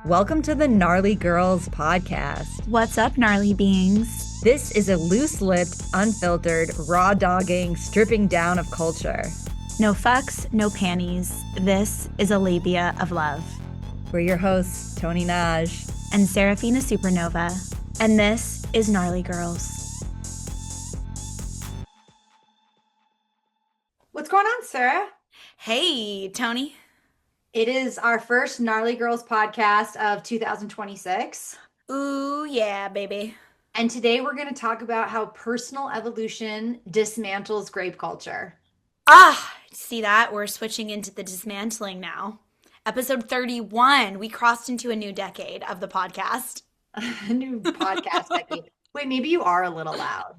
Welcome to the Gnarly Girls podcast. What's up, gnarly beings? This is a loose-lipped, unfiltered, raw-dogging, stripping down of culture. No fucks, no panties. This is a labia of love. We're your hosts, Tony Naj and Serafina Supernova. And this is Gnarly Girls. What's going on, Sarah? Hey, Tony. It is our first Gnarly Girls podcast of 2026. Ooh, yeah, baby. And today we're going to talk about how personal evolution dismantles grape culture. See that? We're switching into the dismantling now. Episode 31. We crossed into a new decade of the podcast. A new podcast decade. Wait, maybe you are a little loud.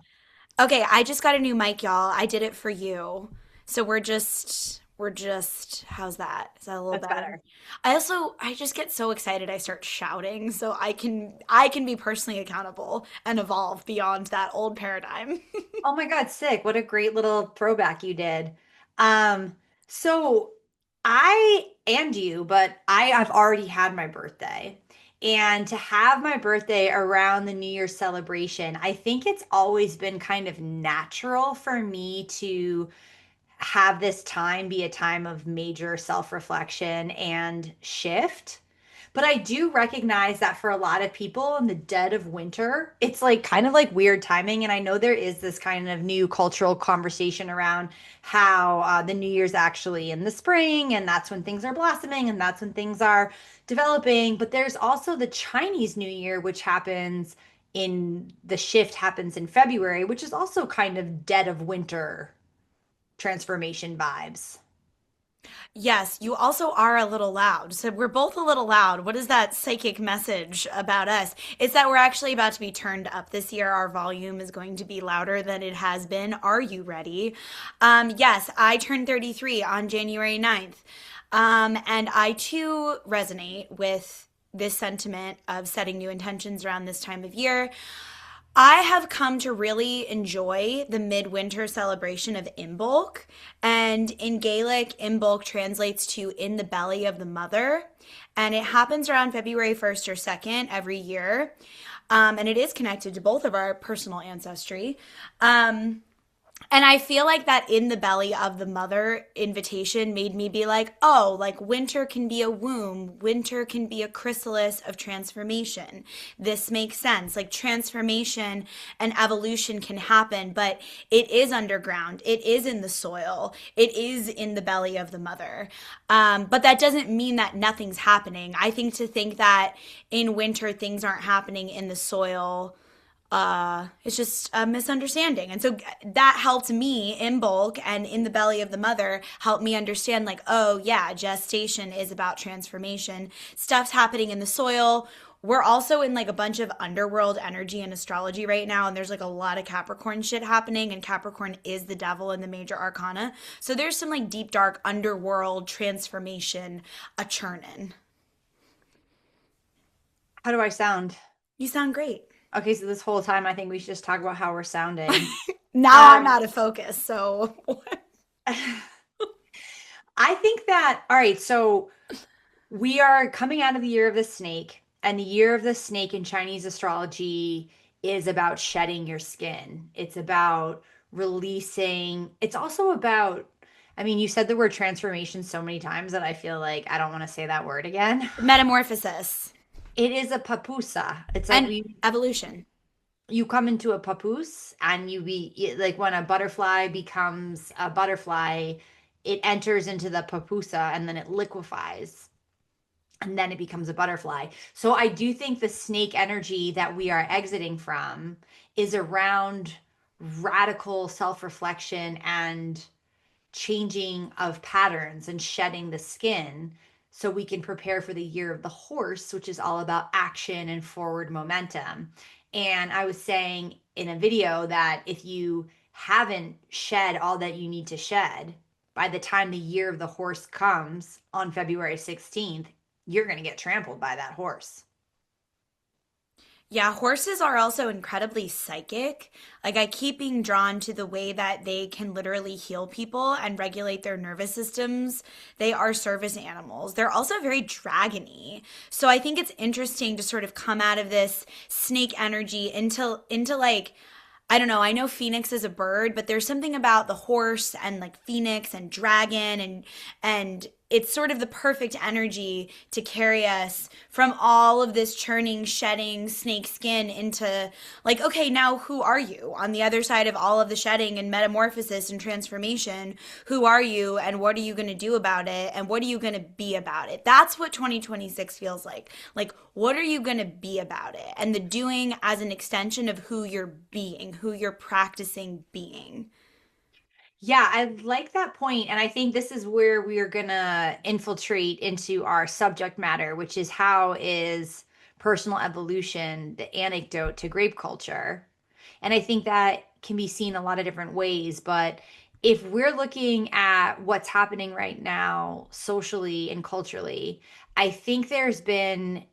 Okay, I just got a new mic, y'all. I did it for you. So we're just how's that? Is that a little better? I just get so excited I start shouting, so I can be personally accountable and evolve beyond that old paradigm. Oh my God, sick. What a great little throwback you did. So I and you, but I've already had my birthday. And to have my birthday around the New Year's celebration, I think it's always been kind of natural for me to have this time be a time of major self-reflection and shift. But I do recognize that for a lot of people in the dead of winter, it's like kind of like weird timing. And I know there is this kind of new cultural conversation around how the New Year's actually in the spring, and that's when things are blossoming, and that's when things are developing. But there's also the Chinese New Year, which happens in the shift happens in February, which is also kind of dead of winter transformation vibes. Yes, you also are a little loud. So we're both a little loud. What is that psychic message about us? It's that we're actually about to be turned up this year. Our volume is going to be louder than it has been. Are you ready? Yes, I turned 33 on January 9th. And I too resonate with this sentiment of setting new intentions around this time of year. I have come to really enjoy the midwinter celebration of Imbolc. And in Gaelic, Imbolc translates to in the belly of the mother. And it happens around February 1st or 2nd every year. And it is connected to both of our personal ancestry. And I feel like that in the belly of the mother invitation made me be like, oh, like winter can be a womb. Winter can be a chrysalis of transformation. This makes sense. Like transformation and evolution can happen, but it is underground. It is in the soil. It is in the belly of the mother. But that doesn't mean that nothing's happening. I think to think that in winter things aren't happening in the soil, it's just a misunderstanding. And so that helped me in bulk and in the belly of the mother helped me understand like, oh yeah, gestation is about transformation. Stuff's happening in the soil. We're also in like a bunch of underworld energy and astrology right now. And there's like a lot of Capricorn shit happening, and Capricorn is the devil in the major arcana. So there's some like deep, dark underworld transformation a churning. How do I sound? You sound great. Okay, so this whole time I think we should just talk about how we're sounding. Now I'm out of focus, so I think that, all right, so we are coming out of the year of the snake, and the year of the snake in Chinese astrology is about shedding your skin. It's about releasing. It's also about, I mean, you said the word transformation so many times that I feel like I don't want to say that word again. metamorphosis. It is a papusa. It's And like evolution. you come into a papoose, and you be like when a butterfly becomes a butterfly, it enters into the papusa and then it liquefies and then it becomes a butterfly. So I do think the snake energy that we are exiting from is around radical self-reflection and changing of patterns and shedding the skin so we can prepare for the year of the horse, which is all about action and forward momentum. And I was saying in a video that if you haven't shed all that you need to shed, by the time the year of the horse comes on February 16th, you're going to get trampled by that horse. Yeah, horses are also incredibly psychic. Like, I keep being drawn to the way that they can literally heal people and regulate their nervous systems. They are service animals. They're also very dragony. So I think it's interesting to sort of come out of this snake energy into like, I don't know. I know phoenix is a bird, but there's something about the horse and like phoenix and dragon and it's sort of the perfect energy to carry us from all of this churning, shedding snake skin into like, okay, now who are you on the other side of all of the shedding and metamorphosis and transformation? Who are you and what are you going to do about it? And what are you going to be about it? That's what 2026 feels like. Like, what are you going to be about it? And the doing as an extension of who you're being, who you're practicing being. Yeah, I like that point, and I think this is where we are gonna infiltrate into our subject matter, which is how is personal evolution the anecdote to grape culture? And I think that can be seen a lot of different ways, but if we're looking at what's happening right now socially and culturally, I think there's been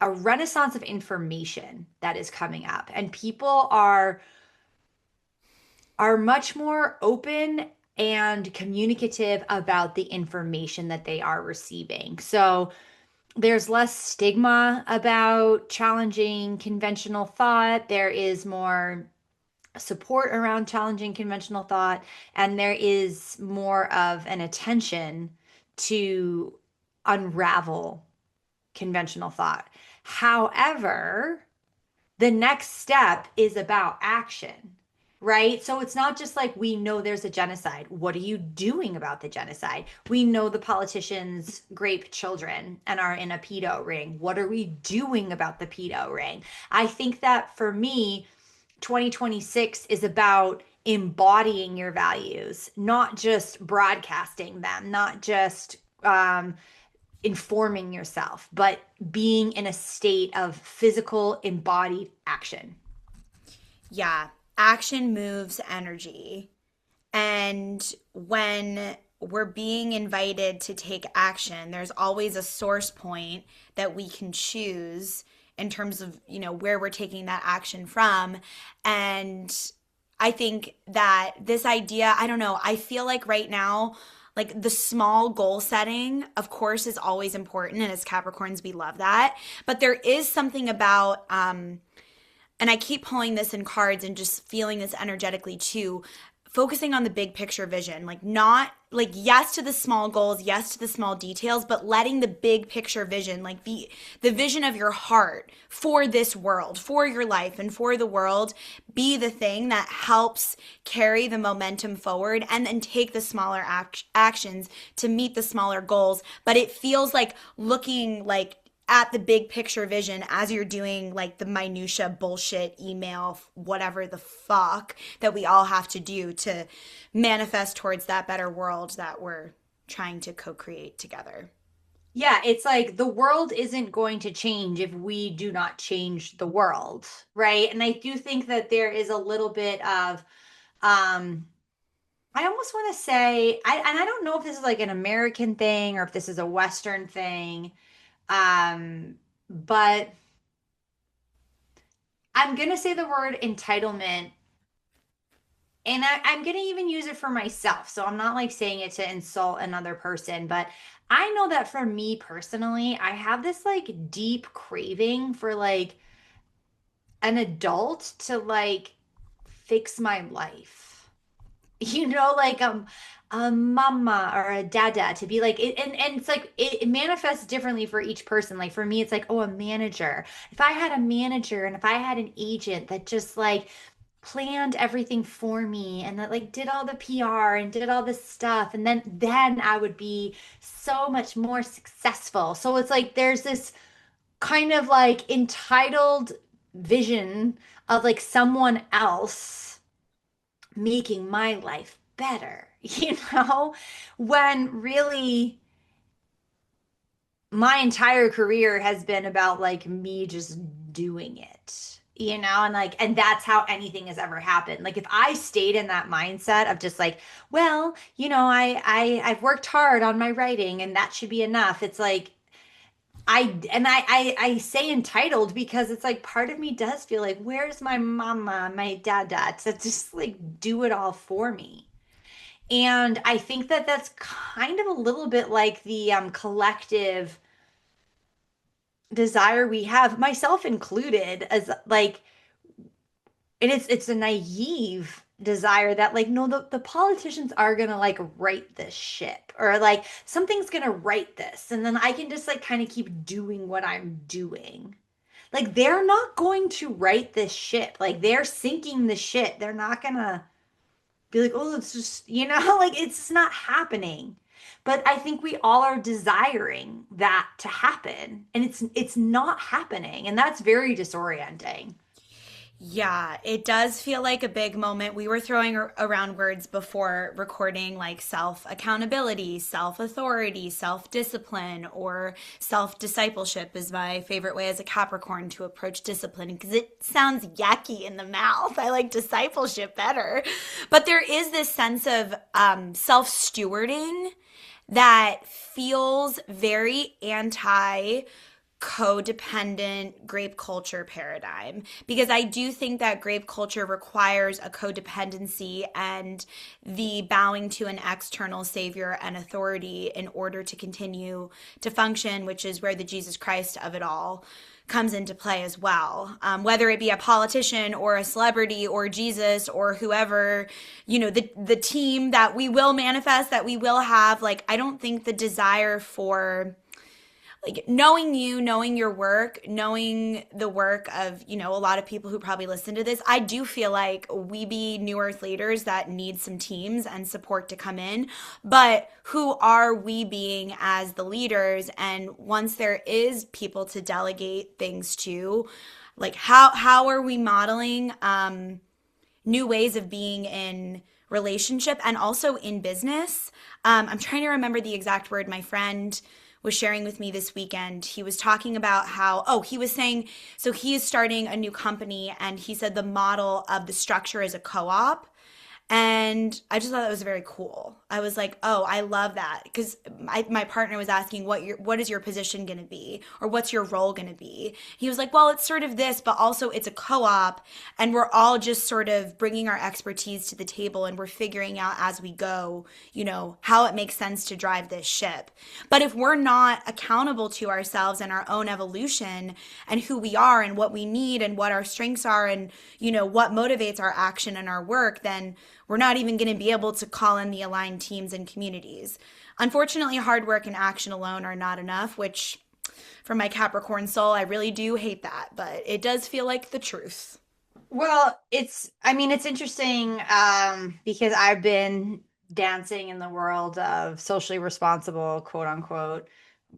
a renaissance of information that is coming up, and people are much more open and communicative about the information that they are receiving. So there's less stigma about challenging conventional thought. There is more support around challenging conventional thought, and there is more of an attention to unravel conventional thought. However, the next step is about action, right? So it's not just like we know there's a genocide. What are you doing about the genocide? We know the politicians grape children and are in a pedo ring. What are we doing about the pedo ring? I think that for me, 2026 is about embodying your values, not just broadcasting them, not just informing yourself, but being in a state of physical embodied action. Yeah, action moves energy. And when we're being invited to take action, there's always a source point that we can choose in terms of, where we're taking that action from. And I think that this idea, I don't know, I feel like right now, like the small goal setting, of course, is always important. And as Capricorns, we love that. But there is something about, and I keep pulling this in cards and just feeling this energetically too, focusing on the big picture vision, like not like yes to the small goals, yes to the small details, but letting the big picture vision, like the vision of your heart for this world, for your life and for the world, be the thing that helps carry the momentum forward and then take the smaller actions to meet the smaller goals. But it feels like looking like at the big picture vision as you're doing like the minutia bullshit email whatever the fuck that we all have to do to manifest towards that better world that we're trying to co-create together. Yeah, it's like the world isn't going to change if we do not change the world, right? And I do think that there is a little bit of I almost want to say and I don't know if this is like an American thing or if this is a Western thing. But I'm gonna say the word entitlement, and I'm gonna even use it for myself. So I'm not like saying it to insult another person, but I know that for me personally, I have this like deep craving for like an adult to like fix my life. Like a mama or a dada to be like it, and it's like it manifests differently for each person. Like for me, it's like, oh, a manager. If I had a manager and if I had an agent that just like planned everything for me and that like did all the PR and did all this stuff, and then I would be so much more successful. So it's like there's this kind of like entitled vision of like someone else making my life better, when really my entire career has been about like me just doing it, and like, and that's how anything has ever happened. Like if I stayed in that mindset of just like, well, I've worked hard on my writing and that should be enough. It's like I say entitled because it's like part of me does feel like, where's my mama, my dada to just like do it all for me. And I think that that's kind of a little bit like the collective desire we have, myself included, as like, and it's a naive desire that like, no, the politicians are gonna like right this ship, or like something's gonna right this, and then I can just like kind of keep doing what I'm doing. Like they're not going to right this ship. Like they're sinking the ship. They're not gonna be like, oh, it's just, like it's not happening. But I think we all are desiring that to happen, and it's not happening, and that's very disorienting. Yeah, it does feel like a big moment. We were throwing around words before recording like self accountability, self authority, self discipline, or self discipleship is my favorite way as a Capricorn to approach discipline because it sounds yucky in the mouth. I like discipleship better. But there is this sense of self stewarding that feels very anti codependent grape culture paradigm because I do think that grape culture requires a codependency and the bowing to an external savior and authority in order to continue to function, which is where the Jesus Christ of it all comes into play as well. Whether it be a politician or a celebrity or Jesus or whoever, the team that we will manifest, that we will have, like, I don't think the desire for like knowing you, knowing your work, knowing the work of, a lot of people who probably listen to this, I do feel like we be New Earth leaders that need some teams and support to come in. But who are we being as the leaders? And once there is people to delegate things to, like how are we modeling new ways of being in relationship and also in business? I'm trying to remember the exact word my friend was sharing with me this weekend. He was talking about how, he was saying, so he is starting a new company and he said the model of the structure is a co op. And I just thought that was very cool. I was like, oh, I love that. Because my partner was asking, what is your position going to be? Or what's your role going to be? He was like, well, it's sort of this, but also it's a co op. And we're all just sort of bringing our expertise to the table and we're figuring out as we go, how it makes sense to drive this ship. But if we're not accountable to ourselves and our own evolution and who we are and what we need and what our strengths are and, what motivates our action and our work, then we're not even going to be able to call in the aligned teams and communities. Unfortunately, hard work and action alone are not enough, which from my Capricorn soul, I really do hate that, but it does feel like the truth. Well, it's interesting because I've been dancing in the world of socially responsible, quote unquote,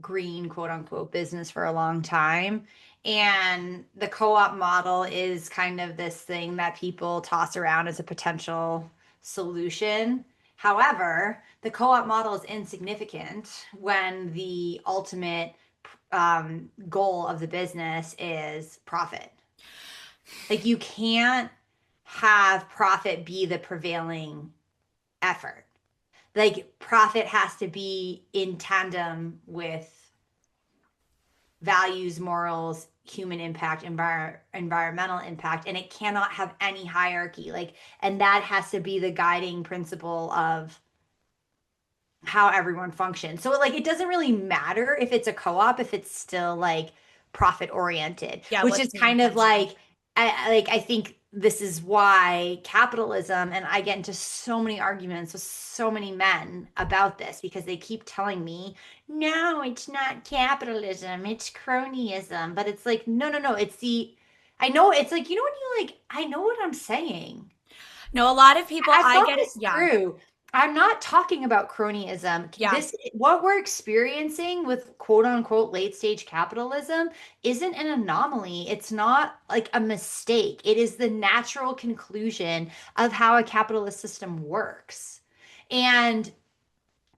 green, quote unquote, business for a long time. And the co-op model is kind of this thing that people toss around as a potential solution. However, the co-op model is insignificant when the ultimate goal of the business is profit. Like you can't have profit be the prevailing effort. Like profit has to be in tandem with values, morals, human impact, environmental impact, and it cannot have any hierarchy. Like, and that has to be the guiding principle of how everyone functions. So like it doesn't really matter if it's a co-op if it's still like profit oriented, Yeah, which what's is the kind of intention? like I think this is why capitalism, and I get into so many arguments with so many men about this because they keep telling me, no, it's not capitalism, it's cronyism. But it's like, no, no, no, it's the I know it's like, when you like, I know what I'm saying. No, a lot of people, I've I thought get it. this Yeah, through. I'm not talking about cronyism. yeah. What we're experiencing with quote unquote late stage capitalism isn't an anomaly. It's not like a mistake. It is the natural conclusion of how a capitalist system works. And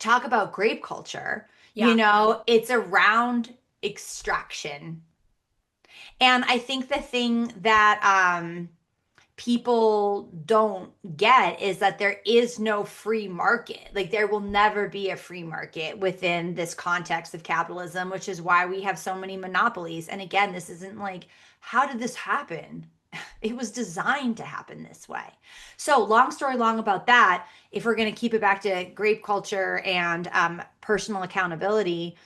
talk about grape culture, Yeah. it's around extraction. And I think the thing that people don't get is that there is no free market. Like there will never be a free market within this context of capitalism, which is why we have so many monopolies. And again, this isn't like, how did this happen? It was designed to happen this way. So, long story long about that, if we're going to keep it back to grape culture and personal accountability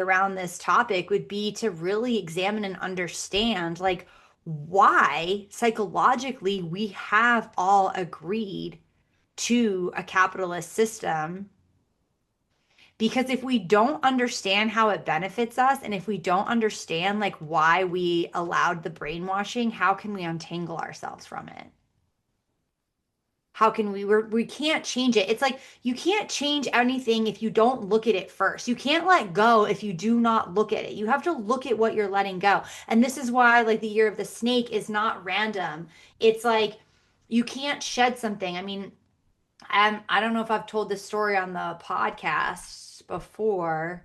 around this topic would be to really examine and understand like why psychologically we have all agreed to a capitalist system, because if we don't understand how it benefits us and if we don't understand like why we allowed the brainwashing, how can we untangle ourselves from it? How can we can't change it. It's like you can't change anything if you don't look at it first. You can't let go if you do not look at it. You have to look at what you're letting go. And this is why like the year of the snake is not random. It's like you can't shed something. I mean, I don't know if I've told this story on the podcast before,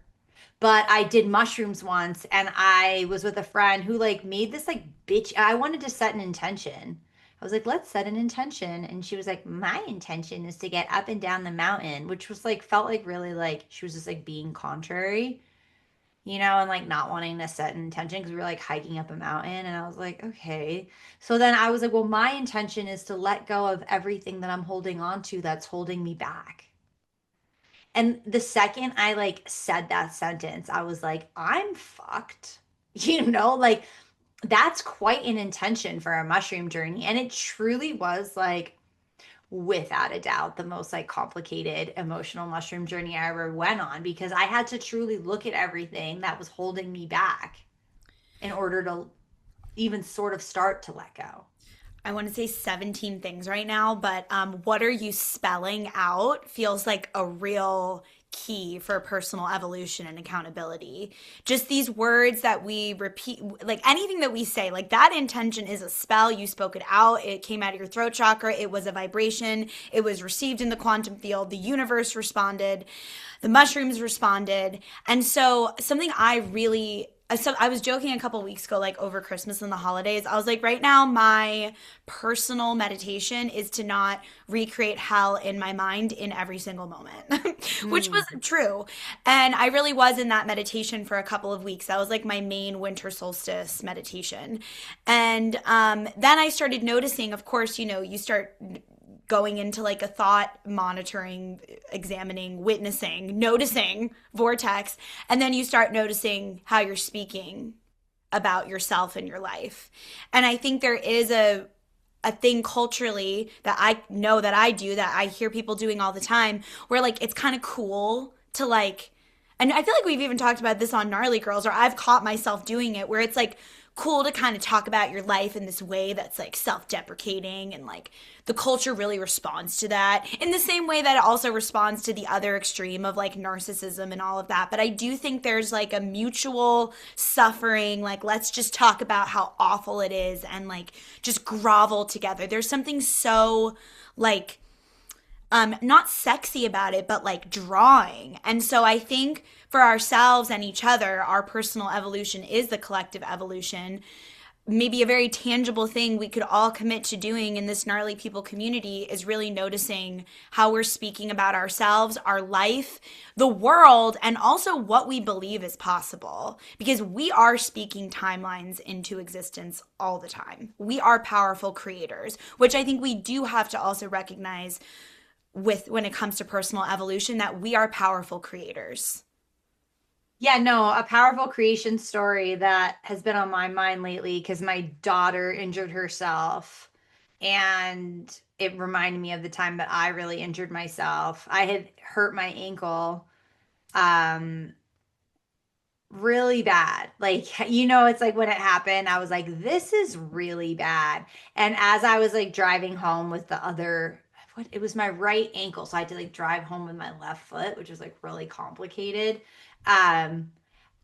but I did mushrooms once and I was with a friend who like made this like bitch. I wanted to set an intention. I was like, let's set an intention. And she was like, my intention is to get up and down the mountain, which was like, felt like really like she was just like being contrary, and like not wanting to set an intention because we were like hiking up a mountain. And I was like, okay. So then I was like, well, my intention is to let go of everything that I'm holding on to that's holding me back. And the second I like said that sentence, I was like, I'm fucked. Like that's quite an intention for a mushroom journey. And it truly was like, without a doubt, the most like complicated emotional mushroom journey I ever went on because I had to truly look at everything that was holding me back in order to even sort of start to let go. I want to say 17 things right now, but what are you spelling out feels like a real key for personal evolution and accountability. Just these words that we repeat, like anything that we say, like that intention is a spell. You spoke it out, it came out of your throat chakra, it was a vibration, it was received in the quantum field, the universe responded, the mushrooms responded. And so, something I was joking a couple weeks ago, like over Christmas and the holidays. I was like, right now, my personal meditation is to not recreate hell in my mind in every single moment, which was Mm. true. And I really was in that meditation for a couple of weeks. That was like my main winter solstice meditation. And then I started noticing, of course, you start going into like a thought monitoring, examining, witnessing, noticing vortex. And then you start noticing how you're speaking about yourself and your life. And I think there is a thing culturally that I know that I do that I hear people doing all the time where like it's kind of cool to like, and I feel like we've even talked about this on Gnarly Girls, or I've caught myself doing it where it's like cool to kind of talk about your life in this way that's like self-deprecating, and like the culture really responds to that in the same way that it also responds to the other extreme of like narcissism and all of that. But I do think there's like a mutual suffering, like let's just talk about how awful it is and like just grovel together. There's something so like not sexy about it, but like drawing. And so I think for ourselves and each other, our personal evolution is the collective evolution. Maybe a very tangible thing we could all commit to doing in this gnarly people community is really noticing how we're speaking about ourselves, our life, the world, and also what we believe is possible. Because we are speaking timelines into existence all the time. We are powerful creators, which I think we do have to also recognize with when it comes to personal evolution, that we are powerful creators. Yeah, no, a powerful creation story that has been on my mind lately because my daughter injured herself. And it reminded me of the time that I really injured myself. I had hurt my ankle um really bad. Like, it's like when it happened, I was like, this is really bad. And as I was like driving home with the other, it was my right ankle. So I had to like drive home with my left foot, which was like really complicated. Um,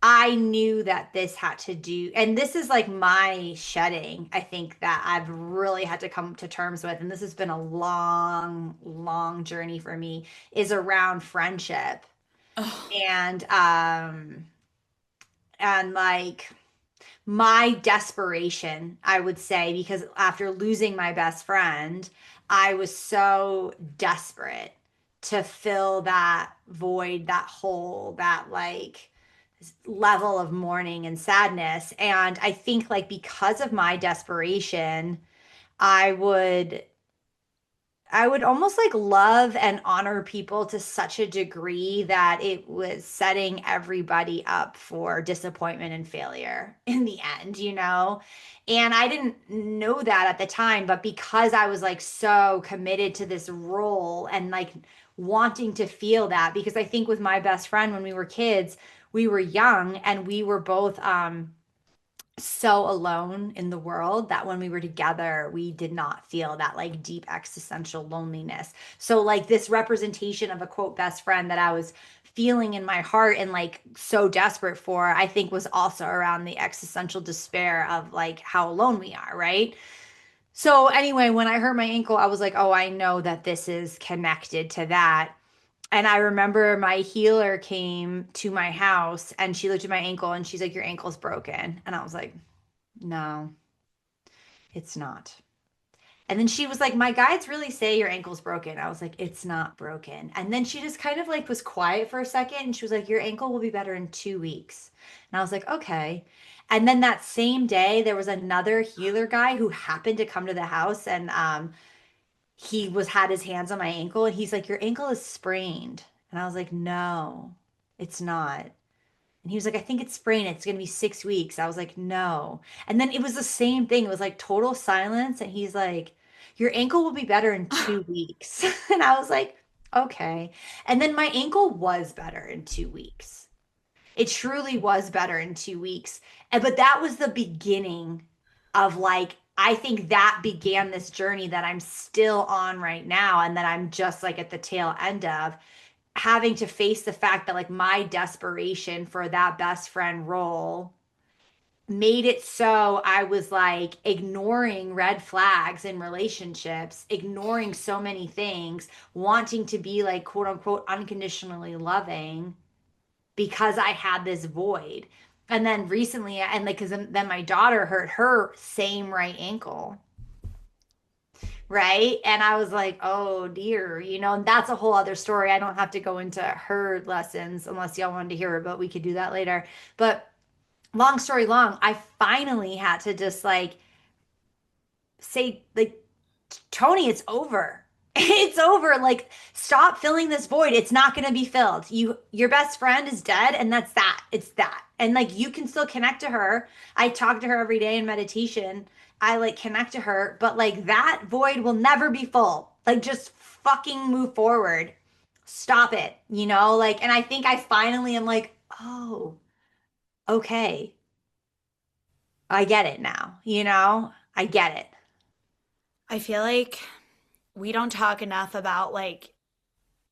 I knew that this had to do, and this is like my shedding, I think that I've really had to come to terms with, and this has been a long, long journey for me, is around friendship. Oh, And like my desperation, I would say, because after losing my best friend, I was so desperate to fill that void, that hole, that like level of mourning and sadness. And I think like because of my desperation, I would I would almost like love and honor people to such a degree that it was setting everybody up for disappointment and failure in the end, you know? And I didn't know that at the time, but because I was like so committed to this role and like wanting to feel that, because I think with my best friend when we were kids, we were young and we were both so alone in the world that when we were together, we did not feel that like deep existential loneliness. So, like, this representation of a quote best friend that I was feeling in my heart and like so desperate for, I think was also around the existential despair of like how alone we are, right? So, anyway, when I hurt my ankle, I was like, oh, I know that this is connected to that. And I remember my healer came to my house and she looked at my ankle and she's like, your ankle's broken. And I was like, no, it's not. And then she was like, my guides really say your ankle's broken. I was like, it's not broken. And then she just kind of like was quiet for a second and she was like, your ankle will be better in 2 weeks. And I was like, okay. And then that same day, there was another healer guy who happened to come to the house and he was had his hands on my ankle and he's like, your ankle is sprained. And I was like, no, it's not. And he was like, I think it's sprained. It's going to be 6 weeks. I was like, no. And then it was the same thing. It was like total silence. And he's like, your ankle will be better in 2 weeks. And I was like, okay. And then my ankle was better in 2 weeks. It truly was better in 2 weeks. And but that was the beginning of like, I think that began this journey that I'm still on right now and that I'm just like at the tail end of having to face the fact that like my desperation for that best friend role made it so I was like ignoring red flags in relationships, ignoring so many things, wanting to be like quote unquote unconditionally loving because I had this void. And then recently, and like, because then my daughter hurt her same right ankle. Right. And I was like, oh dear, and that's a whole other story. I don't have to go into her lessons unless y'all wanted to hear it, but we could do that later. But long story long, I finally had to just like say, like, Tony, it's over. It's over. Like, stop filling this void. It's not going to be filled. Your best friend is dead, and that's that. It's that. And like, you can still connect to her. I talk to her every day in meditation. I like connect to her, but like that void will never be full. Like, just fucking move forward. Stop it. Like, and I think I finally am like, oh, okay. I get it now. I get it. I feel like we don't talk enough about like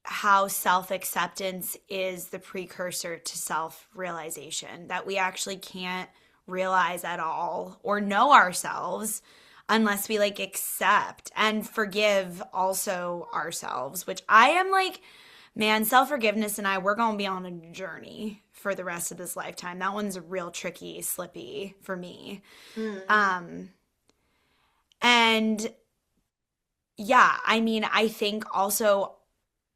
how self acceptance is the precursor to self realization, that we actually can't realize at all or know ourselves unless we like accept and forgive also ourselves, which I am like, man, self forgiveness and we're going to be on a journey for the rest of this lifetime. That one's real tricky, slippy for me. Mm. Um, and yeah, I mean, I think also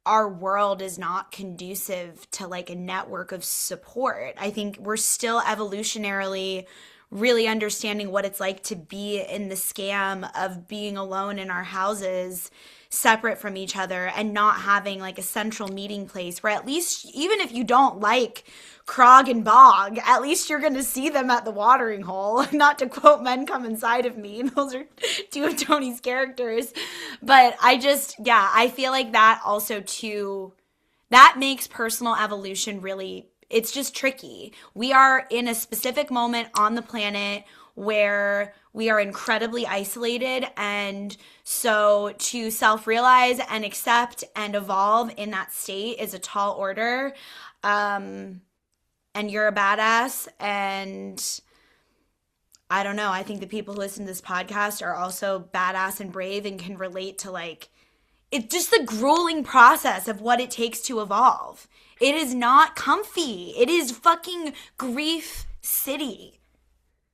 our world is not conducive to like a network of support. I think we're still evolutionarily really understanding what it's like to be in the scam of being alone in our houses, separate from each other, and not having like a central meeting place where at least, even if you don't like Krog and Bog, at least you're going to see them at the watering hole. Not to quote Men Come Inside of Me. Those are two of Tony's characters. But yeah, I feel like that also too, that makes personal evolution really, it's just tricky. We are in a specific moment on the planet where we are incredibly isolated. And so to self realize and accept and evolve in that state is a tall order. And you're a badass. And I don't know. I think the people who listen to this podcast are also badass and brave and can relate to like, it's just the grueling process of what it takes to evolve. It is not comfy. It is fucking grief city.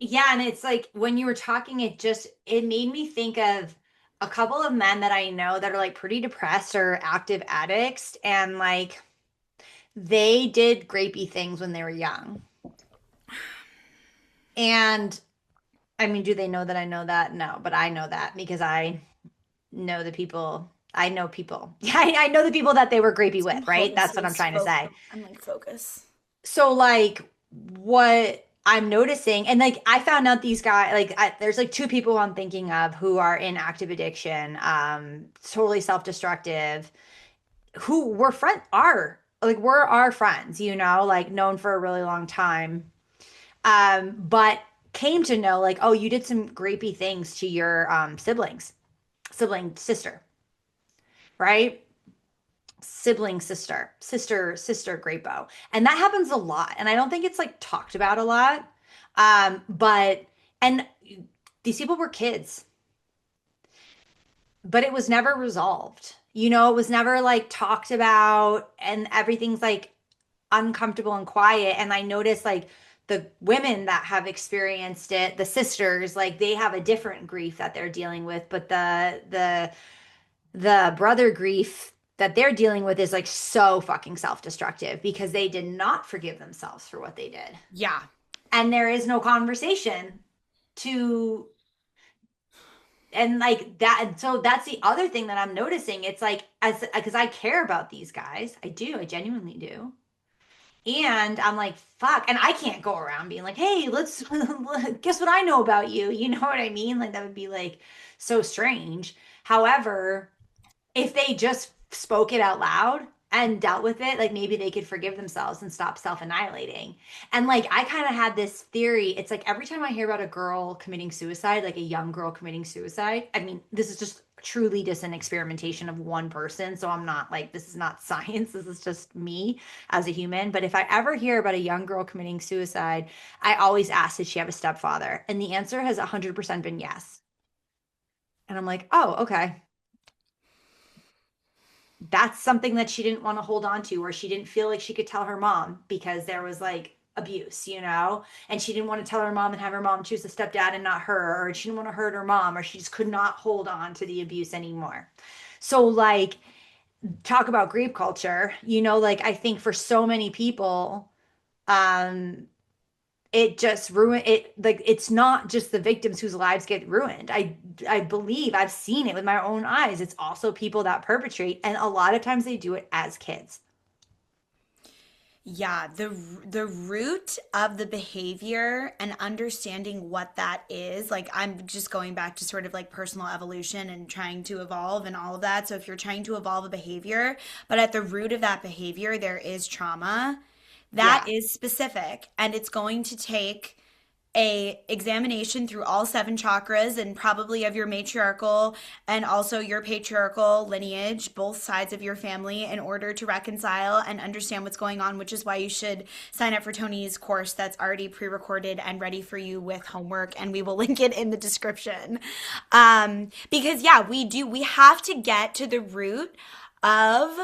Yeah, and it's like when you were talking, it made me think of a couple of men that I know that are like pretty depressed or active addicts, and like they did grapey things when they were young. And I mean, do they know that I know that? No, but I know that because I know the people. I know people. I know the people that they were grapey I'm with, right? holding That's what I'm space. trying to say. I'm like, focus. So like what I'm noticing, and like I found out these guys, there's like two people I'm thinking of who are in active addiction, totally self-destructive, who were friend are like we're our friends, like known for a really long time. But came to know like, oh, you did some grapey things to your sibling sister, right? Sister Grapo. And that happens a lot. And I don't think it's like talked about a lot. But and these people were kids, but it was never resolved. It was never like talked about, and everything's like uncomfortable and quiet. And I noticed like the women that have experienced it, the sisters, like they have a different grief that they're dealing with, but the brother grief that they're dealing with is like so fucking self-destructive because they did not forgive themselves for what they did. Yeah. And there is no conversation to and like that. And so that's the other thing that I'm noticing. It's like as because I care about these guys. I genuinely do. And I'm like, fuck. And I can't go around being like, hey, let's guess what I know about you. You know what I mean? Like that would be like so strange. However, if they just spoke it out loud and dealt with it, like maybe they could forgive themselves and stop self-annihilating. And like I kind of had this theory. It's like every time I hear about a girl committing suicide, like a young girl committing suicide, I mean, this is truly just an experimentation of one person. So I'm not like, this is not science. This is just me as a human. But if I ever hear about a young girl committing suicide, I always ask, did she have a stepfather? And the answer has 100% been yes. And I'm like, oh, okay, that's something that she didn't want to hold on to, or she didn't feel like she could tell her mom because there was like abuse, and she didn't want to tell her mom and have her mom choose a stepdad and not her, or she didn't want to hurt her mom, or she just could not hold on to the abuse anymore. So like talk about grief culture, like I think for so many people, um it just ruined it. Like it's not just the victims whose lives get ruined. I believe I've seen it with my own eyes. It's also people that perpetrate, and a lot of times they do it as kids. Yeah, the root of the behavior and understanding what that is, like I'm just going back to sort of like personal evolution and trying to evolve and all of that. So if you're trying to evolve a behavior, but at the root of that behavior there is trauma, that Yeah. is specific and it's going to take a examination through all seven chakras and probably of your matriarchal and also your patriarchal lineage, both sides of your family, in order to reconcile and understand what's going on, which is why you should sign up for Tony's course that's already pre-recorded and ready for you with homework, and we will link it in the description. Because yeah, we have to get to the root of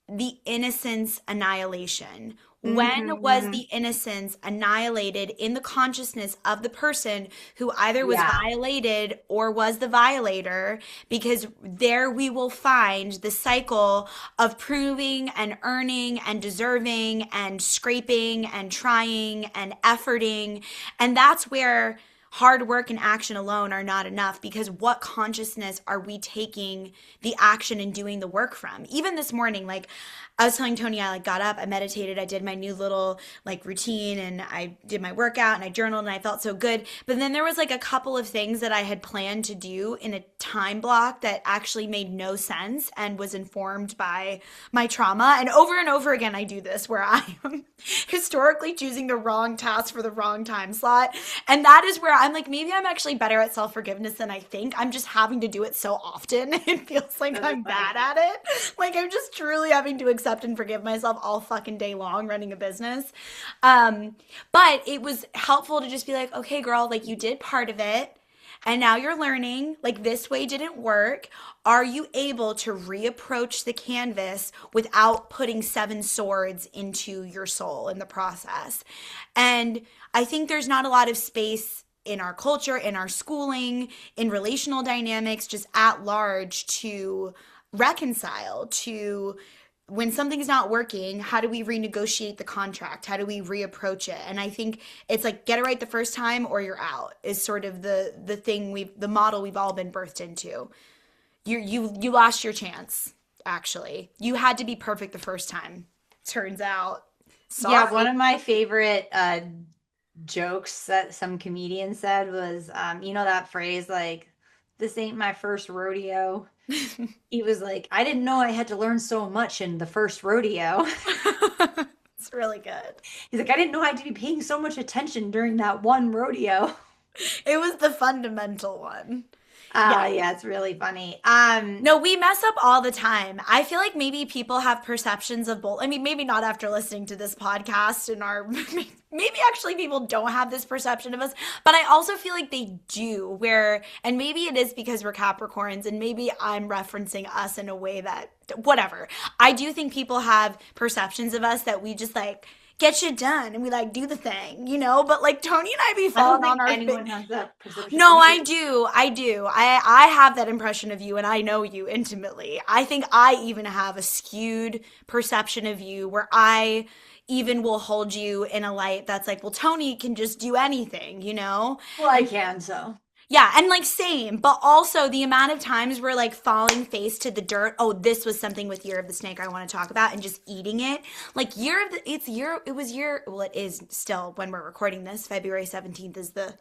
the innocence annihilation. When was Hmm. the innocence annihilated in the consciousness of the person who either was Yeah. violated or was the violator? Because there we will find the cycle of proving and earning and deserving and scraping and trying and efforting. And that's where hard work and action alone are not enough, because what consciousness are we taking the action and doing the work from? Even this morning, like I was telling Tony, I like got up, I meditated, I did my new little like routine, and I did my workout and I journaled and I felt so good. But then there was like a couple of things that I had planned to do in a time block that actually made no sense and was informed by my trauma. And over again, I do this where I am historically choosing the wrong task for the wrong time slot. And that is where I'm like, maybe I'm actually better at self forgiveness than I think. I'm just having to do it so often. It feels like That's I'm bad funny. at it. Like I'm just truly having to accept and forgive myself all fucking day long running a business. Um, but it was helpful to just be like, okay, girl, like you did part of it. And now you're learning, like this way didn't work. Are you able to reapproach the canvas without putting seven swords into your soul in the process? And I think there's not a lot of space in our culture, in our schooling, in relational dynamics, just at large to reconcile, to when something's not working, how do we renegotiate the contract? How do we reapproach it? And I think it's like get it right the first time or you're out is sort of the thing the model we've all been birthed into. You lost your chance, actually. You had to be perfect the first time. Turns out. Yeah, one Sorry. of my favorite jokes that some comedian said was, you know that phrase like, "This ain't my first rodeo." He was like, "I didn't know I had to learn so much in the first rodeo." It's really good. He's like, "I didn't know I had to be paying so much attention during that one rodeo." It was the fundamental one. Yeah. Yeah, it's really funny. No, we mess up all the time. I feel like maybe people have perceptions of both. I mean, maybe not after listening to this podcast and our maybe actually people don't have this perception of us, but I also feel like they do where and maybe it is because we're Capricorns and maybe I'm referencing us in a way that whatever. I do think people have perceptions of us that we just like get shit done and we like do the thing, you know? But like Tony and I be I don't falling on think our anyone has that perception of no, you. I do. I do. I have that impression of you and I know you intimately. I think I even have a skewed perception of you where I even will hold you in a light that's like, well, Tony can just do anything, you know? Well, I can, so. Yeah, and like same, but also the amount of times we're like falling face to the dirt. Oh, this was something with Year of the Snake I want to talk about and just eating it. Like it was well, it is still when we're recording this. February 17th is the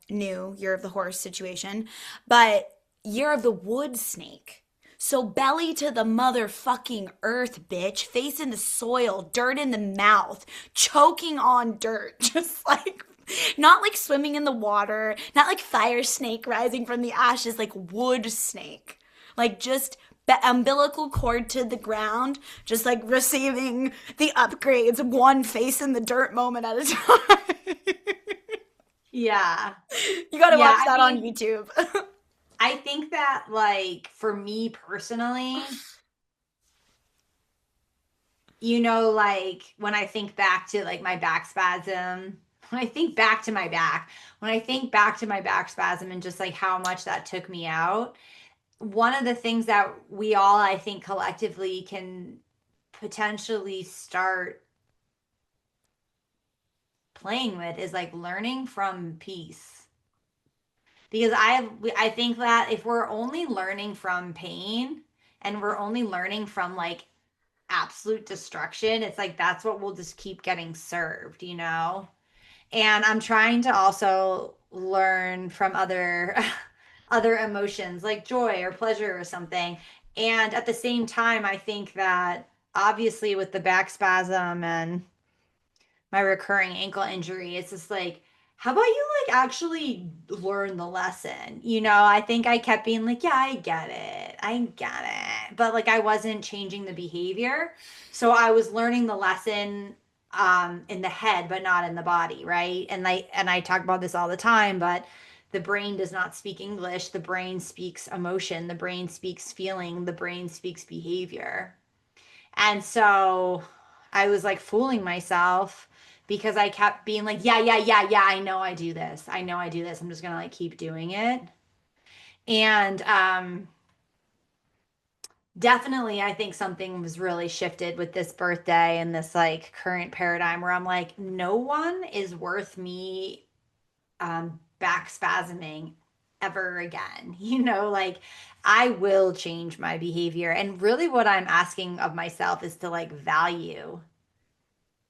new Year of the Horse situation, but Year of the Wood Snake. So belly to the motherfucking earth, bitch. Face in the soil, dirt in the mouth, choking on dirt. Just like, not like swimming in the water, not like fire snake rising from the ashes, like wood snake. Like just the umbilical cord to the ground, just like receiving the upgrades, one face in the dirt moment at a time. Yeah. You gotta Yeah, watch I that on mean, YouTube. I think that like for me personally, like when I think back to like my back spasm, when I think back to my back, when I think back to my back spasm and just like how much that took me out, one of the things that we all, I think, collectively can potentially start playing with is like learning from peace. Because I think that if we're only learning from pain and we're only learning from like absolute destruction, it's like that's what we'll just keep getting served, you know? And I'm trying to also learn from other other emotions like joy or pleasure or something. And at the same time, I think that obviously with the back spasm and my recurring ankle injury, it's just like, how about you like actually learn the lesson? I think I kept being like, yeah, I get it. I get it. But like I wasn't changing the behavior. So I was learning the lesson in the head but not in the body, right? And I talk about this all the time, but the brain does not speak English. The brain speaks emotion, the brain speaks feeling, the brain speaks behavior. And so I was like fooling myself because I kept being like, yeah, yeah, yeah, yeah, I know I do this. I know I do this. I'm just gonna like keep doing it. And definitely I think something was really shifted with this birthday and this like current paradigm where I'm like, no one is worth me back spasming ever again. Like I will change my behavior. And really what I'm asking of myself is to like value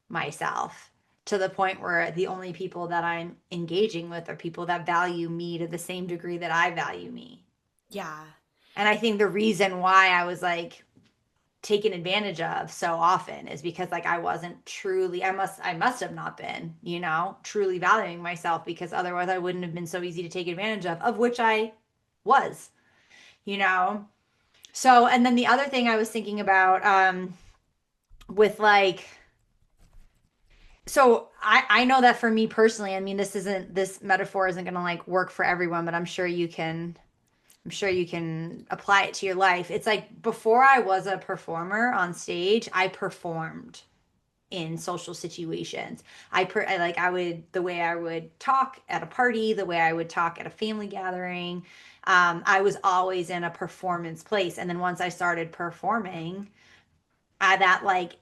myself to the point where the only people that I'm engaging with are people that value me to the same degree that I value me. Yeah. And I think the reason why I was like taken advantage of so often is because like I wasn't truly I must have not been, truly valuing myself because otherwise I wouldn't have been so easy to take advantage of which I was, you know. So and then the other thing I was thinking about with like so I know that for me personally, I mean this metaphor isn't gonna like work for everyone, but I'm sure you can apply it to your life. It's like before I was a performer on stage, I performed. in social situations. I like I would the way I would talk at a party, the way I would talk at a family gathering. I was always in a performance place, and then once I started performing, that like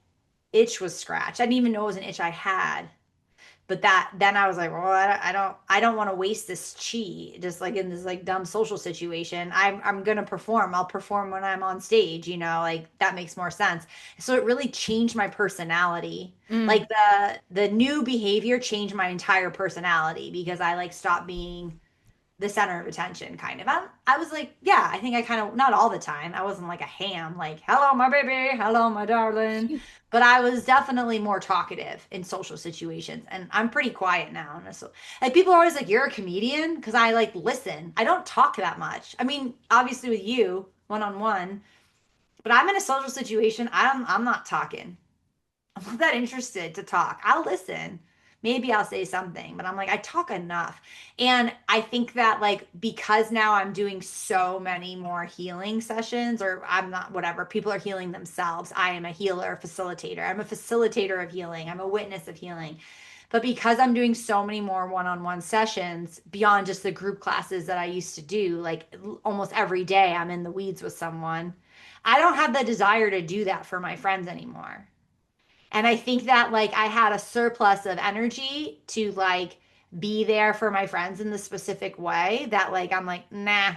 itch was scratched. I didn't even know it was an itch I had, but that then I was like, well, I don't want to waste this chi just like in this like dumb social situation. I'm gonna perform. I'll perform when I'm on stage, like that makes more sense. So it really changed my personality. Mm. Like the new behavior changed my entire personality because I like stopped being the center of attention kind of. I was like, yeah, I think I kind of, not all the time. I wasn't like a ham, like, hello, my baby, hello, my darling. But I was definitely more talkative in social situations. And I'm pretty quiet now. And so, like, people are always like, you're a comedian? Because I like listen. I don't talk that much. I mean, obviously with you, one on one, but I'm in a social situation. I'm not talking. I'm not that interested to talk. I'll listen. Maybe I'll say something, but I'm like, I talk enough. And I think that, like, because now I'm doing so many more healing sessions, or I'm not, whatever, people are healing themselves. I am a healer, facilitator. I'm a facilitator of healing. I'm a witness of healing. But because I'm doing so many more one on one sessions beyond just the group classes that I used to do, like almost every day I'm in the weeds with someone, I don't have the desire to do that for my friends anymore. And I think that like I had a surplus of energy to like be there for my friends in the specific way that like I'm like, nah.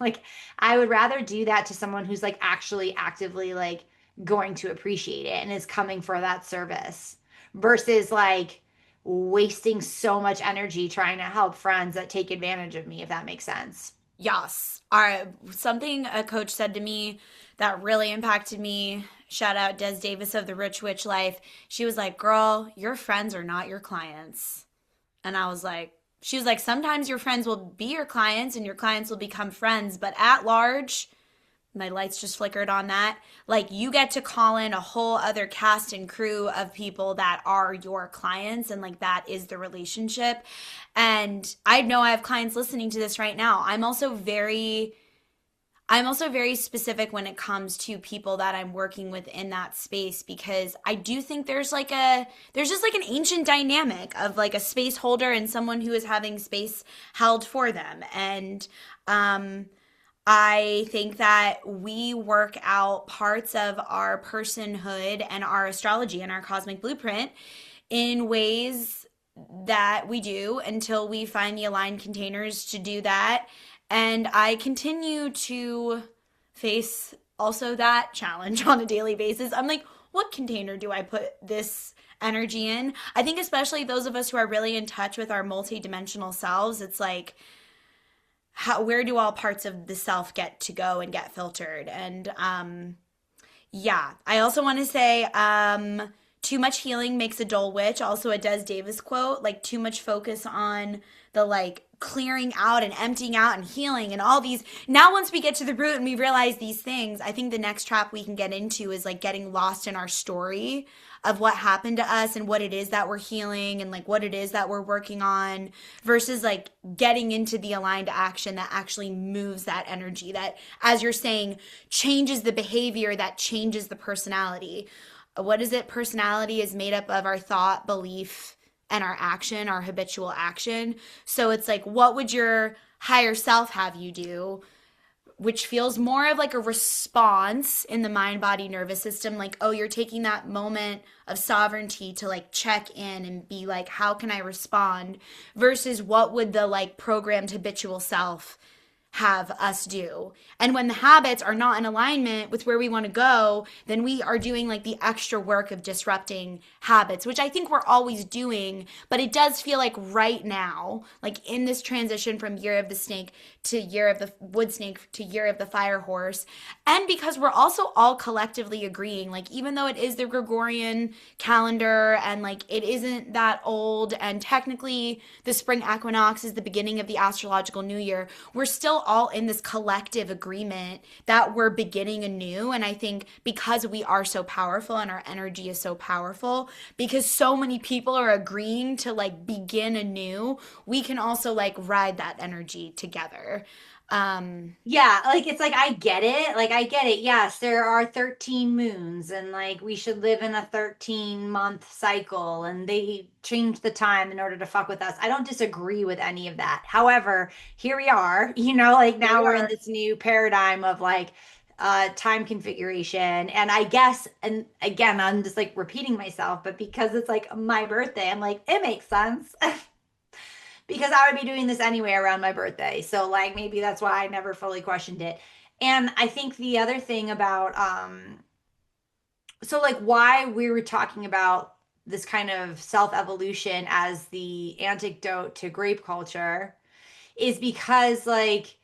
Like I would rather do that to someone who's like actually actively like going to appreciate it and is coming for that service versus like wasting so much energy trying to help friends that take advantage of me, if that makes sense. Yes. All right. Something a coach said to me that really impacted me. Shout out Des Davis of the Rich Witch Life. She was like, girl, your friends are not your clients. And I was like, she was like, sometimes your friends will be your clients and your clients will become friends, but at large, my lights just flickered on that. Like you get to call in a whole other cast and crew of people that are your clients, and like that is the relationship. And I know I have clients listening to this right now. I'm also very specific when it comes to people that I'm working with in that space, because I do think there's just like an ancient dynamic of like a space holder and someone who is having space held for them. And I think that we work out parts of our personhood and our astrology and our cosmic blueprint in ways that we do until we find the aligned containers to do that. And I continue to face also that challenge on a daily basis. I'm like, what container do I put this energy in? I think, especially those of us who are really in touch with our multidimensional selves, it's like, where do all parts of the self get to go and get filtered? And yeah, I also want to say too much healing makes a dull witch. Also a Des Davis quote, like too much focus on the like clearing out and emptying out and healing and all these. Now once we get to the root and we realize these things, I think the next trap we can get into is like getting lost in our story of what happened to us and what it is that we're healing and like what it is that we're working on, versus like getting into the aligned action that actually moves that energy, that, as you're saying, changes the behavior, that changes the personality. What is it? Personality is made up of our thought, belief, and our action, our habitual action. So it's like, what would your higher self have you do? Which feels more of like a response in the mind, body, nervous system. Like, oh, you're taking that moment of sovereignty to like check in and be like, how can I respond? Versus what would the like programmed habitual self have us do. And when the habits are not in alignment with where we want to go, then we are doing like the extra work of disrupting habits, which I think we're always doing. But it does feel like right now, like in this transition from year of the snake to year of the wood snake to year of the fire horse, and because we're also all collectively agreeing, like even though it is the Gregorian calendar and like it isn't that old, and technically the spring equinox is the beginning of the astrological new year, we're still all in this collective agreement that we're beginning anew. And I think because we are so powerful and our energy is so powerful, because so many people are agreeing to like begin anew, we can also like ride that energy together. Yeah, like it's like I get it. Like I get it. Yes, there are 13 moons and like we should live in a 13-month cycle and they change the time in order to fuck with us. I don't disagree with any of that. However, here we are, like Here now we we're in are. this new paradigm of like time configuration. And I guess, and again, I'm just like repeating myself, but because it's like my birthday, I'm like, it makes sense. Because I would be doing this anyway around my birthday. So like maybe that's why I never fully questioned it. And I think the other thing about so like why we were talking about this kind of self-evolution as the antidote to grape culture is because like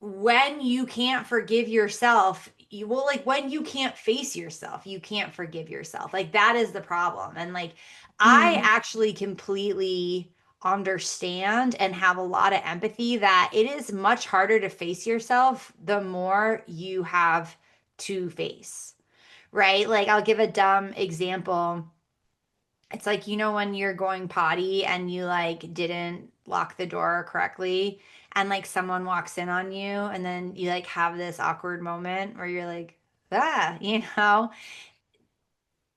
when you can't forgive yourself, you will like when you can't face yourself, you can't forgive yourself. Like that is the problem. And like I Mm. actually completely understand and have a lot of empathy that it is much harder to face yourself the more you have to face, right? Like I'll give a dumb example. It's like, when you're going potty and you like didn't lock the door correctly and like someone walks in on you and then you like have this awkward moment where you're like,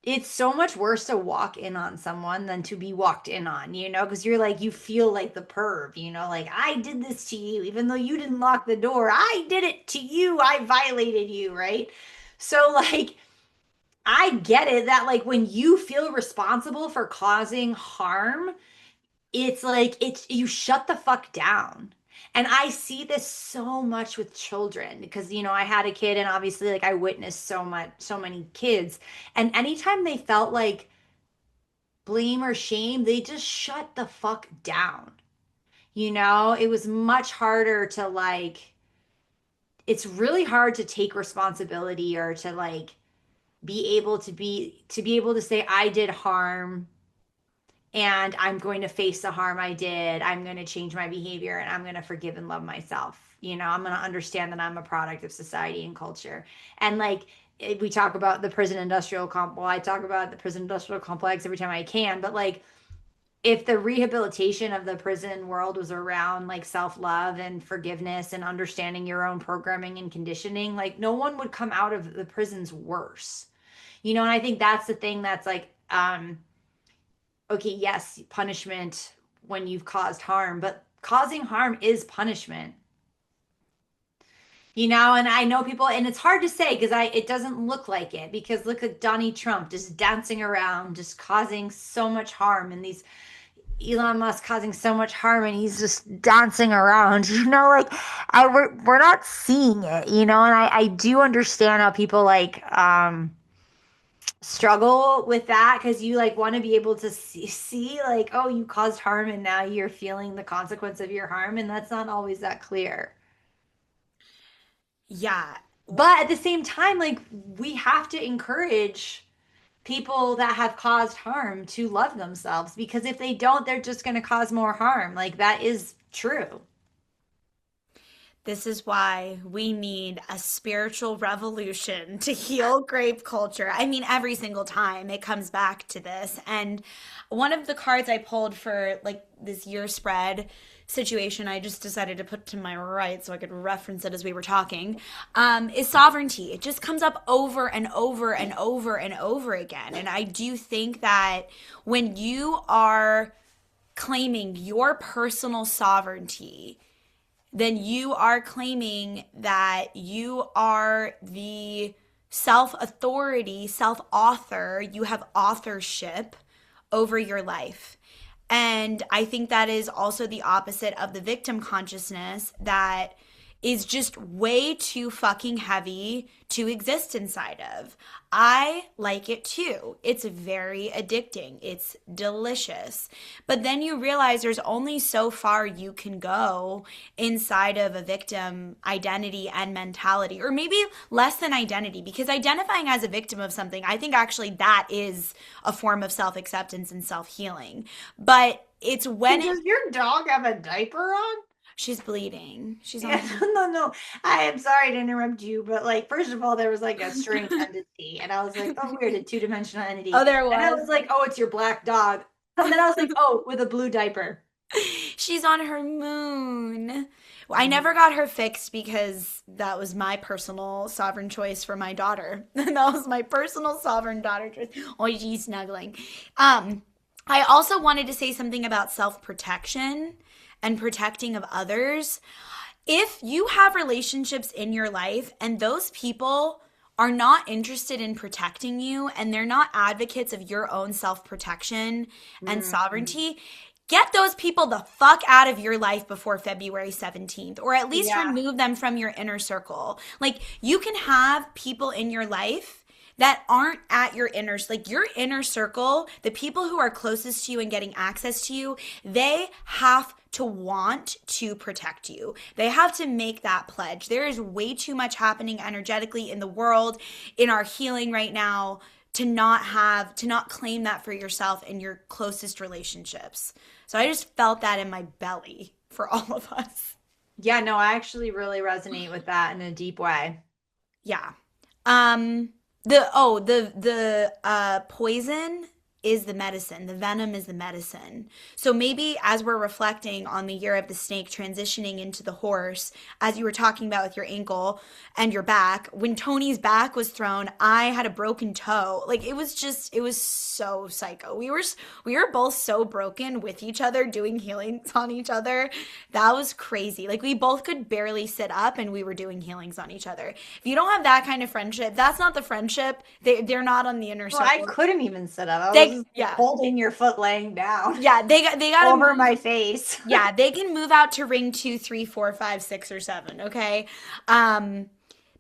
it's so much worse to walk in on someone than to be walked in on, because you're like, you feel like the perv, like I did this to you, even though you didn't lock the door. I did it to you. I violated you, right? So, like, I get it that like when you feel responsible for causing harm, it's like it's you shut the fuck down. And I see this so much with children because I had a kid and obviously like I witnessed so many kids and anytime they felt like blame or shame, they just shut the fuck down. It was much harder to like it's really hard to take responsibility or to like be able to say I did harm and I'm going to face the harm I did. I'm going to change my behavior and I'm going to forgive and love myself. I'm going to understand that I'm a product of society and culture. And like we talk about the prison industrial well, I talk about the prison industrial complex every time I can, but like if the rehabilitation of the prison world was around like self-love and forgiveness and understanding your own programming and conditioning, like no one would come out of the prisons worse. And I think that's the thing that's like okay, yes, punishment when you've caused harm, but causing harm is punishment. And I know people, and it's hard to say because it doesn't look like it because look at Donnie Trump just dancing around, just causing so much harm, and these Elon Musk causing so much harm, and he's just dancing around. Like we're not seeing it, and I do understand how people like struggle with that because you like want to be able to see like oh you caused harm and now you're feeling the consequence of your harm and that's not always that clear Yeah. but at the same time like we have to encourage people that have caused harm to love themselves because if they don't they're just going to cause more harm like that is true. This is why we need a spiritual revolution to heal grape culture. I mean, every single time it comes back to this. And one of the cards I pulled for like this year spread situation, I just decided to put to my right so I could reference it as we were talking, is sovereignty. It just comes up over and over and over and over again. And I do think that when you are claiming your personal sovereignty, then you are claiming that you are the self authority, self author, you have authorship over your life. And I think that is also the opposite of the victim consciousness that is just way too fucking heavy to exist inside of. I like it too. It's very addicting. It's delicious. But then you realize there's only so far you can go inside of a victim identity and mentality, or maybe less than identity, because identifying as a victim of something, I think actually that is a form of self acceptance and self healing. But it's when it, Does your dog have a diaper on? she's bleeding. She's Yeah, on. no, no. I am sorry to interrupt you, but like, first of all, there was like a string entity, and I was like, oh, weird, a two-dimensional Oh, entity. there And I was. was like, oh, it's your black dog. And then I was like, oh, with a blue diaper. She's on her moon. I never got her fixed because that was my personal sovereign choice for my daughter. That was my personal sovereign daughter choice. Oh, she's snuggling. I also wanted to say something about self-protection and protecting of others. If you have relationships in your life and those people are not interested in protecting you and they're not advocates of your own self protection and Mm. sovereignty, get those people the fuck out of your life before February 17th, or at least Yeah. remove them from your inner circle. Like, you can have people in your life that aren't at your inner circle, the people who are closest to you and getting access to you, they have to want to protect you. They have to make that pledge. There is way too much happening energetically in the world, in our healing right now, to not claim that for yourself in your closest relationships. So I just felt that in my belly for all of us. Yeah, no, I actually really resonate with that in a deep way. Yeah. Um the poison is the medicine. The venom is the medicine. So maybe as we're reflecting on the year of the snake transitioning into the horse, as you were talking about with your ankle and your back, when Tony's back was thrown, I had a broken toe. Like it was so psycho. We were both so broken with each other doing healings on each other. That was crazy. Like we both could barely sit up and we were doing healings on each other. If you don't have that kind of friendship, that's not the friendship. They're not on the inner Well, I circle. couldn't even sit up. I was They just yeah. holding your foot laying down Yeah, they got to over move. my face. Yeah, they can move out to ring 2, 3, 4, 5, 6, or 7. Okay, um,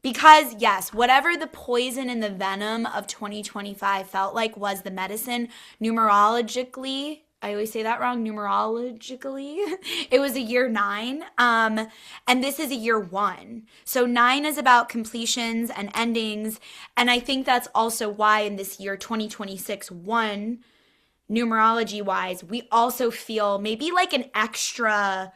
because yes, whatever the poison and the venom of 2025 felt like was the medicine. Numerologically, I always say that wrong. Numerologically, it was a year 9, and this is a year 1. So 9 is about completions and endings, and I think that's also why in this year 2026 1, numerology wise, we also feel maybe like an extra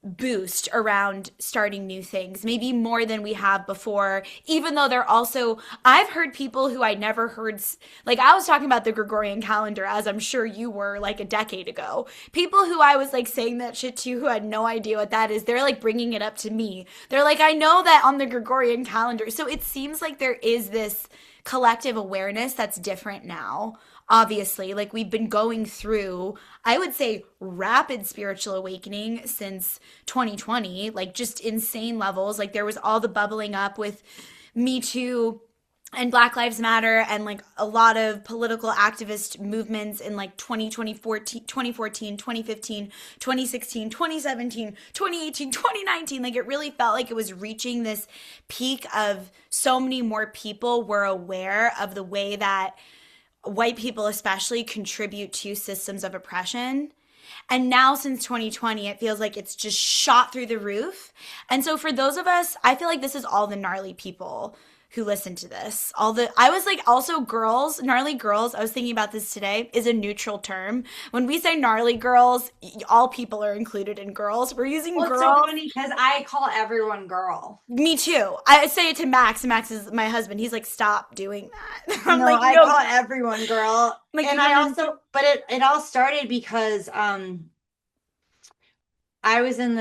boost around starting new things, maybe more than we have before, even though they're also, I've heard people who I never heard, like I was talking about the Gregorian calendar, as I'm sure you were like a decade ago. People who I was like saying that shit to who had no idea what that is, they're like bringing it up to me. They're like, I know that on the Gregorian calendar. So it seems like there is this collective awareness that's different now. Obviously, like we've been going through, I would say, rapid spiritual awakening since 2020, like just insane levels. Like there was all the bubbling up with Me Too and Black Lives Matter and like a lot of political activist movements in like 2020, 2014, 2015, 2016, 2017, 2018, 2019. Like it really felt like it was reaching this peak of so many more people were aware of the way that white people especially contribute to systems of oppression. And now since 2020, it feels like it's just shot through the roof. And so for those of us, I feel like this is all the gnarly people who listen to this. All the I was like also girls, gnarly girls, I was thinking about this today, is a neutral term. When we say gnarly girls, all people are included in girls. We're using Well, it's so girls. funny because I call everyone girl. Me too. I say it to Max. Max is my husband. He's like, stop doing that. I'm No, like, I no, call everyone girl. like And you I don't even. also, but it all started because I was in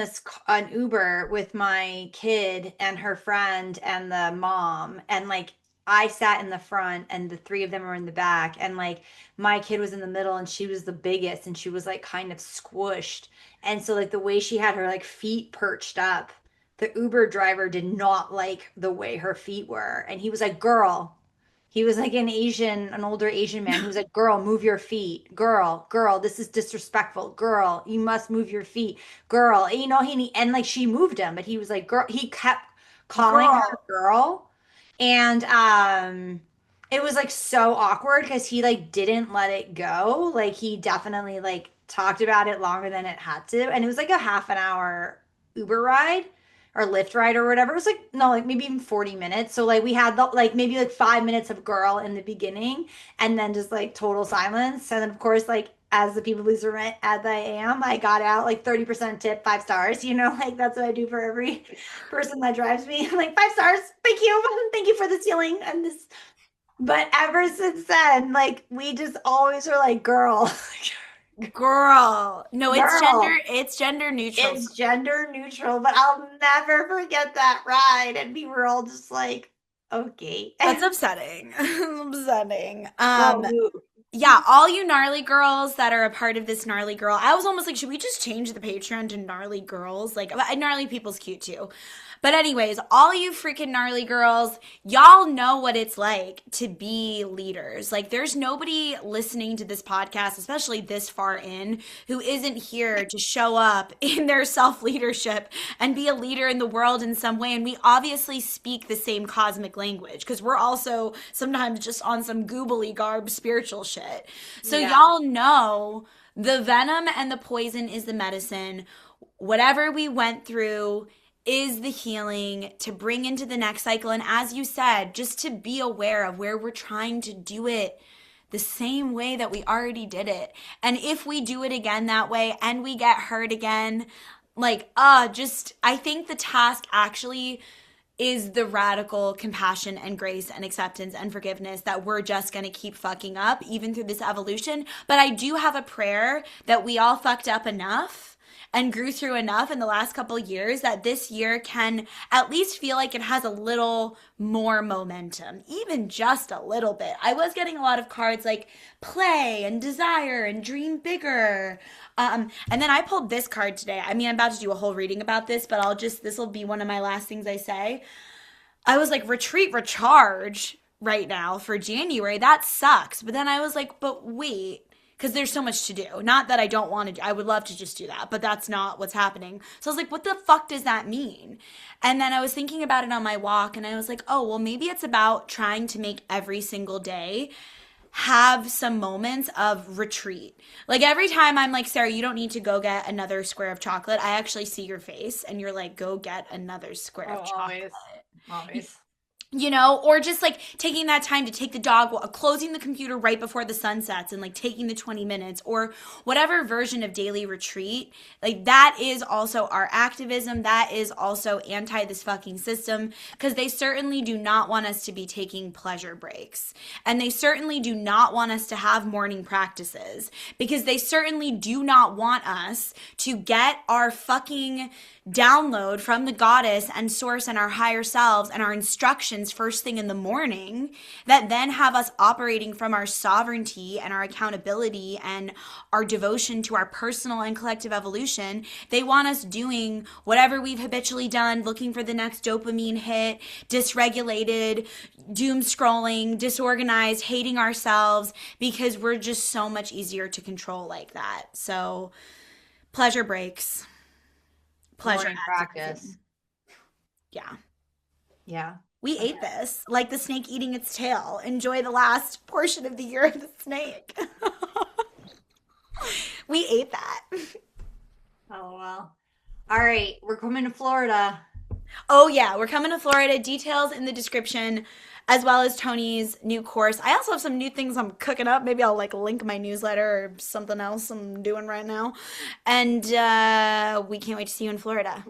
an Uber with my kid and her friend and the mom, and like I sat in the front and the three of them were in the back, and like my kid was in the middle and she was the biggest and she was like kind of squished. And so like the way she had her like feet perched up, the Uber driver did not like the way her feet were. And he was like, "Girl, he was like an older Asian man. He was like, "Girl, move your feet. Girl, this is disrespectful. Girl, you must move your feet. Girl." And, and like she moved him, but he was like, "Girl," he kept calling her Girl. girl. And it was like so awkward because he like didn't let it go. Like he definitely like talked about it longer than it had to. And it was like a half an hour Uber ride or Lyft ride or whatever. It was like no, like maybe even 40 minutes. So like we had like maybe like 5 minutes of girl in the beginning and then just like total silence. And then of course like as the people pleaser as I am, I got out like 30% tip, 5 stars, like that's what I do for every person that drives me. I'm like 5 stars. Thank you. Thank you for this healing and this. But ever since then, like we just always are like, girl. Girl. No, Girl, it's gender neutral. it's gender neutral, but I'll never forget that ride. And we were all just like, okay. That's upsetting. Upsetting. Girl, move. Yeah, all you gnarly girls that are a part of this gnarly girl, I was almost like, should we just change the Patreon to gnarly girls? Like, gnarly people's cute too. But, anyways, all you freaking gnarly girls, y'all know what it's like to be leaders. Like, there's nobody listening to this podcast, especially this far in, who isn't here to show up in their self leadership and be a leader in the world in some way. And we obviously speak the same cosmic language because we're also sometimes just on some googly garb spiritual shit. So, Yeah. y'all know the venom and the poison is the medicine. Whatever we went through is the healing to bring into the next cycle. And as you said, just to be aware of where we're trying to do it the same way that we already did it. And if we do it again that way and we get hurt again, like, just, I think the task actually is the radical compassion and grace and acceptance and forgiveness that we're just going to keep fucking up even through this evolution. But I do have a prayer that we all fucked up enough and grew through enough in the last couple of years that this year can at least feel like it has a little more momentum, even just a little bit. I was getting a lot of cards like play and desire and dream bigger. And then I pulled this card today. I mean, I'm about to do a whole reading about this, but this will be one of my last things I say. I was like, retreat, recharge right now for January. That sucks. But then I was like, but wait, because there's so much to do. Not that I don't want to do, I would love to just do that, but that's not what's happening. So I was like, what the fuck does that mean? And then I was thinking about it on my walk and I was like, oh, well, maybe it's about trying to make every single day have some moments of retreat. Like every time I'm like, Sarah, you don't need to go get another square of chocolate. I actually see your face and you're like, go get another square Oh, of chocolate. always. Always. Or just like taking that time to take the dog, closing the computer right before the sun sets and like taking the 20 minutes or whatever version of daily retreat. Like that is also our activism. That is also anti this fucking system because they certainly do not want us to be taking pleasure breaks. And they certainly do not want us to have morning practices because they certainly do not want us to get our fucking download from the goddess and source and our higher selves and our instructions first thing in the morning that then have us operating from our sovereignty and our accountability and our devotion to our personal and collective evolution. They want us doing whatever we've habitually done, looking for the next dopamine hit, dysregulated, doom scrolling, disorganized, hating ourselves because we're just so much easier to control like that. So pleasure breaks. Pleasure Morning activism. practice. Yeah. Yeah. We Okay. ate this like the snake eating its tail. Enjoy the last portion of the year of the snake. We ate that. Oh, well. All right. We're coming to Florida. Oh, yeah. We're coming to Florida. Details in the description, as well as Tony's new course. I also have some new things I'm cooking up. Maybe I'll like link my newsletter or something else I'm doing right now. And we can't wait to see you in Florida.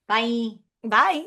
Bye. Bye.